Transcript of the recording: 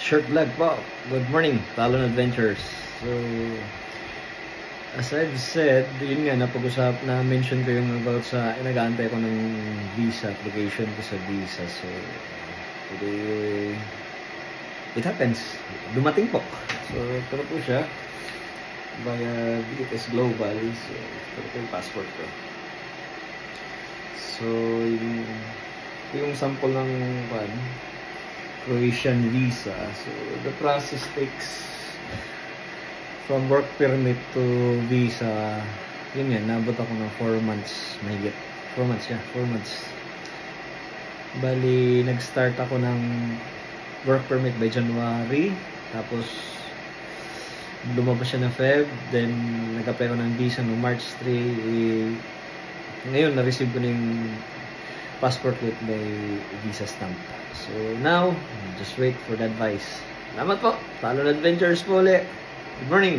Short vlog po. Good morning, Talon Adventures. So, as I've said, yun nga, na-mention ko yung about sa, nag-aantay ko ng visa, application ko sa visa. So, today, it happens. Dumating po. So, ito na po siya. Via BTS Global. So, ito po yung passport ko. So, yung sample ng Croatian visa. So, the process takes from work permit to visa. Yun yan, nabot ako ng 4 months. Mahigit. 4 months, yeah. 4 months. Bali, nag-start ako ng work permit by January. Tapos, lumabas siya ng Feb. Then, nag-apply ko ng visa no March 3. Ngayon, na-receive ko na yung passport with my visa stamp. So now, just wait for the advice. Salamat po. Talon Adventures po ulit. Good morning.